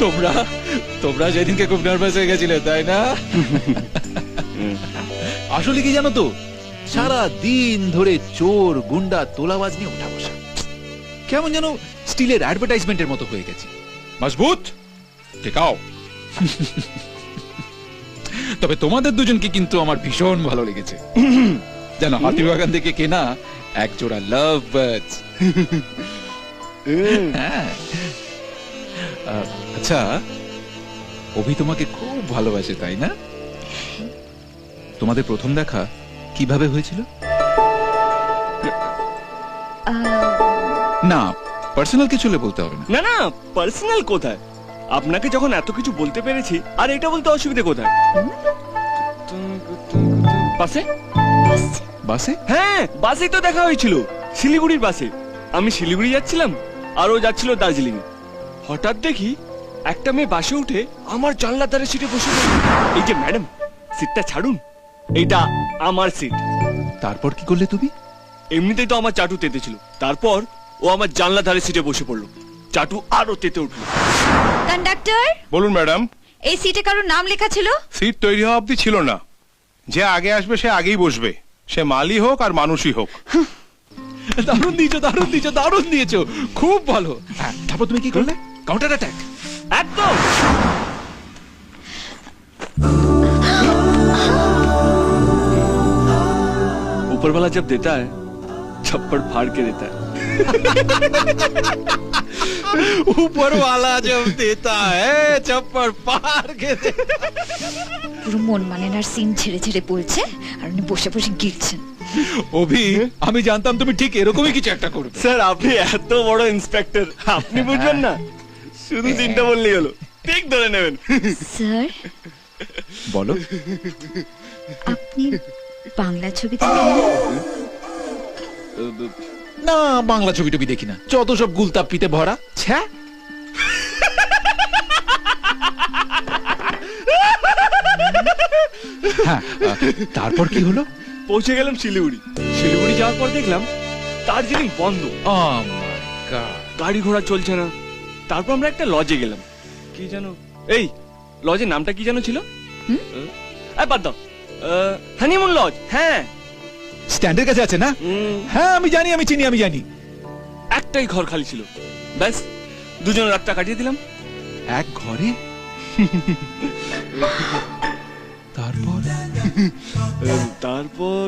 তোমরা তোমরা সেদিনকে খুব নার্ভাস হয়ে গেছিলে, তাই না? আসলে কি জানো তো, সারা দিন ধরে চোর গুন্ডা তোলাবাজ নিয়ে উঠা বসা, কেমন যেন স্টিলের অ্যাডভার্টাইজমেন্টের মতো হয়ে গেছে। মজবুত টেকাও। তবে তোমাদের দুজনকে কিন্তু আমার ভীষণ ভালো লেগেছে। জানো, হাতিবাগান থেকে কেনা এক জোড়া লাভ বার্ডস। আচ্ছা, অভি তোমাকে খুব ভালোবাসে, তাই না? তোমাদের প্রথম দেখা কিভাবে হয়েছিল? না, পার্সোনাল কিছু বলতে হবে না। না না, পার্সোনাল কোথায়? আপনাকে যখন এত কিছু বলতে পেরেছি, আর এটা বলতে অসুবিধা কোথায়? বাসে? বাসে? হ্যাঁ, বাসেই তো দেখা হয়েছিল, শিলিগুড়ির বাসে। আমি শিলিগুড়ি যাচ্ছিলাম আর ও যাচ্ছিল দার্জিলিং। হঠাৎ দেখি একটা মেয়ে বাসে উঠে আমার জানলার ধারে সিটে বসে পড়ল। এই যে ম্যাডাম, সিটটা ছাড়ুন, এইটা আমার সিট। তারপর কি করলে তুমি? এমনিতেই তো আমার চাটু তেতে ছিল, তারপর ও আমার জানলার ধারে সিটে বসে পড়লো। চাটু আরো তেতে উঠলো। কন্ডাক্টর, বলুন ম্যাডাম। এই সিটে কারোর নাম লেখা ছিল? সিট তৈরি হওয়া অব্দি ছিল না। যে আগে আসবে সে আগেই বসবে, সে মালই হোক আর মানুষই হোক। দারুণ দিয়েছো, দারুণ দিয়েছো, দারুণ দিয়েছো, খুব ভালো। তারপর তুমি কি করলে? Counter attack. একদম। ऊपर वाला जब देता है छप्पड़ फाड़ के देता है। ऊपर वाला जब देता है छप्पड़ फाड़ के देता है। পুরো মন মানেনার সিন ছেড়ে ছেড়ে বলছে আর উনি বসে বসে গিলছেন। অভি, আমি জানতাম তুমি ঠিক এরকমই কিছু একটা করবে। স্যার, আপনি এত বড় ইন্সপেক্টর, আপনি বুঝবেন না? শুধু তিনটা বললেই হলো, ঠিক ধরে নেবেন। স্যার, বলো। আপনি বাংলা ছবি দেখেন? না, বাংলা ছবি টবি দেখি না, যত সব গুলতাপ্পিতে ভরা। ছ্যা। হ্যাঁ, তারপর কি হলো? পৌঁছে গেলাম শিলিগুড়ি। শিলিগুড়ি যাওয়ার পর দেখলাম দার্জিলিং বন্ধ। Oh my God! গাড়ি ঘোড়া চলছে না। তারপর আমরা একটা লজে গেলাম। কি জানো, এই লজের নামটা কি জানো ছিল? বাদ দাও। Honeymoon lodge. হ্যাঁ, স্ট্যান্ডের কাছে আছে না? হ্যাঁ, আমি জানি, আমি চিনি, আমি জানি। একটাই ঘর খালি ছিল, ব্যাস দুজন রাতটা কাটিয়ে দিলাম এক ঘরে। তারপর তারপর